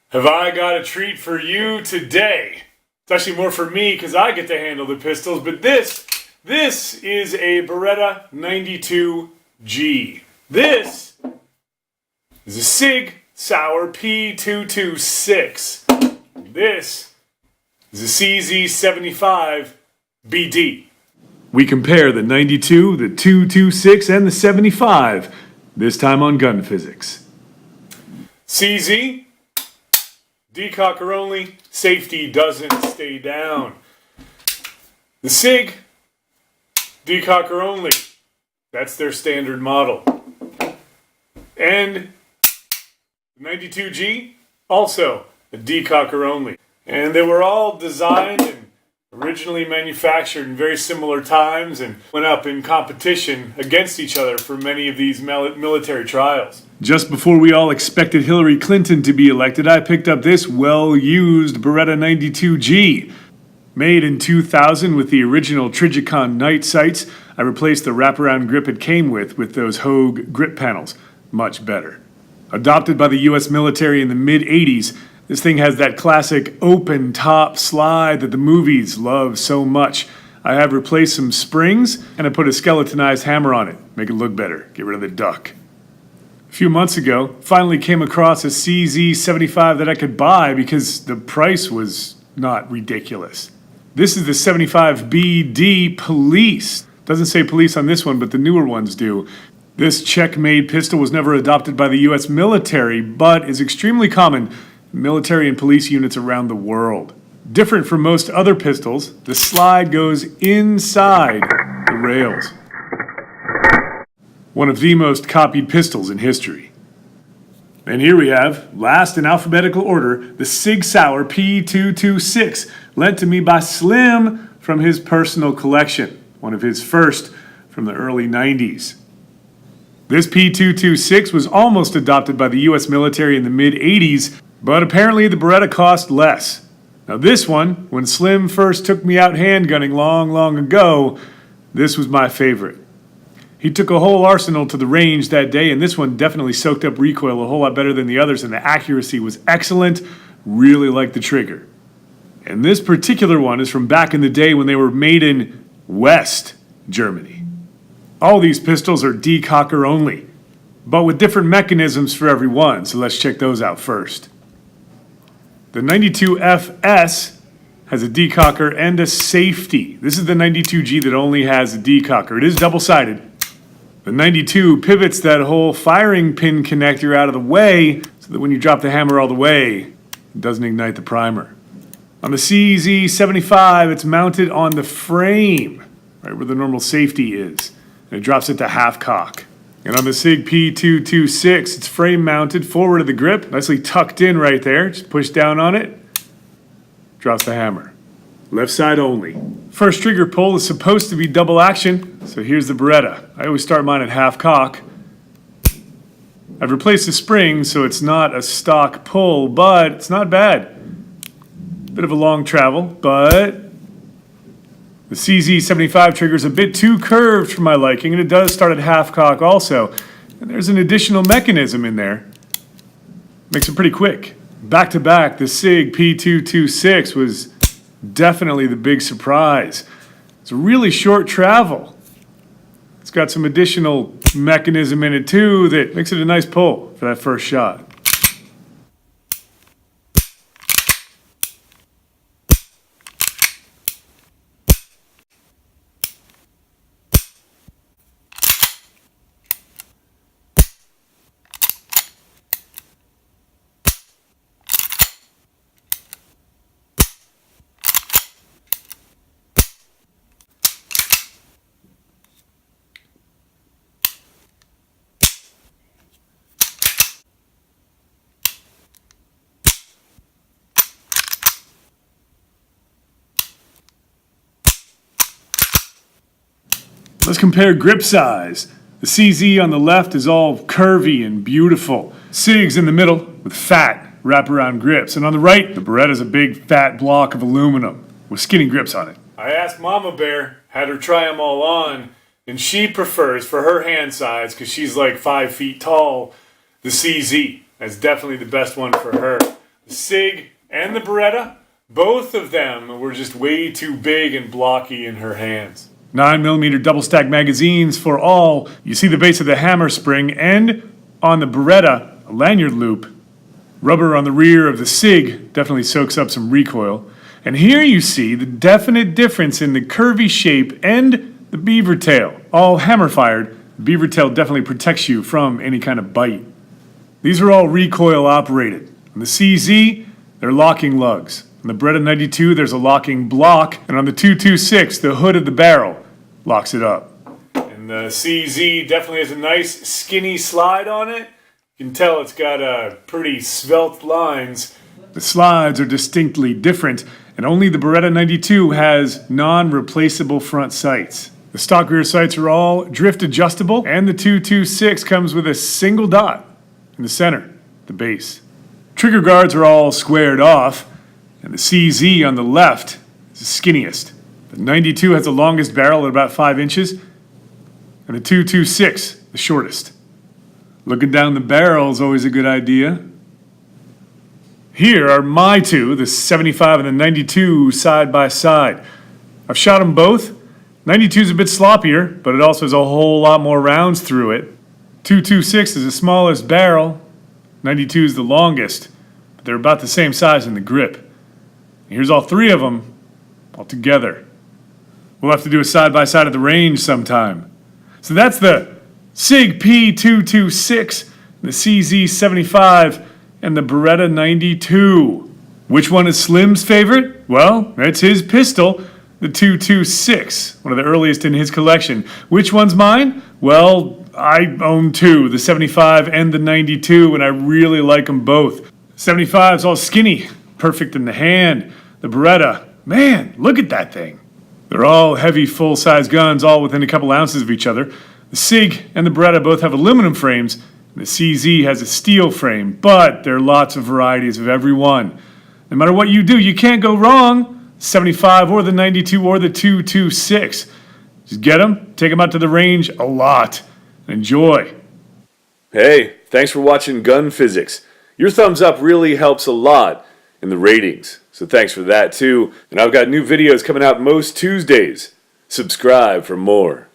Have I got a treat for you today? It's actually more for me because I get to handle the pistols, but this is a Beretta 92G. This is a SIG Sauer P226. This is a CZ75 BD. We compare the 92, the 226, and the 75, this time on gun physics. CZ, decocker only, safety doesn't stay down. The SIG, decocker only, that's their standard model. And the 92G, also a decocker only. And they were all designed and originally manufactured in very similar times and went up in competition against each other for many of these military trials. Just before we all expected Hillary Clinton to be elected, I picked up this well-used Beretta 92G. Made in 2000 with the original Trigicon night sights, I replaced the wraparound grip it came with those Hogue grip panels. Much better. Adopted by the US military in the mid-80s, this thing has that classic open top slide that the movies love so much. I have replaced some springs and I put a skeletonized hammer on it. Make it look better. Get rid of the duck. A few months ago, finally came across a CZ75 that I could buy because the price was not ridiculous. This is the 75BD Police. Doesn't say police on this one, but the newer ones do. This Czech-made pistol was never adopted by the US military, but is extremely common in military and police units around the world. Different from most other pistols, the slide goes inside the rails. One of the most copied pistols in history. And here we have, last in alphabetical order, the SIG Sauer P226, lent to me by Slim from his personal collection, one of his first from the early 90s. This P226 was almost adopted by the US military in the mid-80s, but apparently the Beretta cost less. Now this one, when Slim first took me out handgunning long ago, this was my favorite. He took a whole arsenal to the range that day, and this one definitely soaked up recoil a whole lot better than the others, and the accuracy was excellent. Really liked the trigger. And this particular one is from back in the day when they were made in West Germany. All these pistols are decocker only, but with different mechanisms for every one, so let's check those out first. The 92FS has a decocker and a safety. This is the 92G that only has a decocker. It is double-sided. The 92 pivots that whole firing pin connector out of the way so that when you drop the hammer all the way, it doesn't ignite the primer. On the CZ75, it's mounted on the frame, right where the normal safety is, and it drops it to half cock. And on the SIG P226, it's frame mounted forward of the grip, nicely tucked in right there. Just push down on it, drops the hammer. Left side only. First trigger pull is supposed to be double action, so here's the Beretta. I always start mine at half cock. I've replaced the spring so it's not a stock pull, but it's not bad. Bit of a long travel, but the CZ75 trigger is a bit too curved for my liking, and it does start at half cock also. And there's an additional mechanism in there. Makes it pretty quick. Back to back, the SIG P226 was definitely the big surprise. It's a really short travel. It's got some additional mechanism in it too that makes it a nice pull for that first shot. Let's compare grip size. The CZ on the left is all curvy and beautiful. SIG's in the middle with fat wraparound grips. And on the right, the Beretta's a big fat block of aluminum with skinny grips on it. I asked Mama Bear, had her try them all on, and she prefers, for her hand size, because she's like 5 feet tall, the CZ. That's definitely the best one for her. The The SIG and the Beretta, both of them were just way too big and blocky in her hands. 9mm double stack magazines for all. You see the base of the hammer spring, and on the Beretta, a lanyard loop. Rubber on the rear of the SIG definitely soaks up some recoil. And here you see the definite difference in the curvy shape and the beaver tail. All hammer fired, the beaver tail definitely protects you from any kind of bite. These are all recoil operated. On the CZ, they're locking lugs. On the Beretta 92, there's a locking block. And on the 226, the hood of the barrel locks it up. And the CZ definitely has a nice skinny slide on it. You can tell it's got pretty svelte lines. The slides are distinctly different, and only the Beretta 92 has non-replaceable front sights. The stock rear sights are all drift adjustable, and the 226 comes with a single dot in the center, the base. Trigger guards are all squared off, and the CZ on the left is the skinniest. The 92 has the longest barrel at about 5 inches, and the 226 the shortest. Looking down the barrel is always a good idea. Here are my two, the 75 and the 92 side by side. I've shot them both. 92 is a bit sloppier, but it also has a whole lot more rounds through it. 226 is the smallest barrel. 92 is the longest, but they're about the same size in the grip. And here's all three of them all together. We'll have to do a side by side at the range sometime. So that's the SIG P226, the CZ75, and the Beretta 92. Which one is Slim's favorite? Well, it's his pistol, the 226, one of the earliest in his collection. Which one's mine? Well, I own two, the 75 and the 92, and I really like them both. 75's all skinny, perfect in the hand. The Beretta, man, look at that thing. They're all heavy, full-size guns, all within a couple ounces of each other. The SIG and the Beretta both have aluminum frames, and the CZ has a steel frame, but there are lots of varieties of every one. No matter what you do, you can't go wrong. 75 or the 92 or the 226. Just get them, take them out to the range a lot, and enjoy. Hey, thanks for watching Gun Physics. Your thumbs up really helps a lot in the ratings, so thanks for that too. And I've got new videos coming out most Tuesdays. Subscribe for more.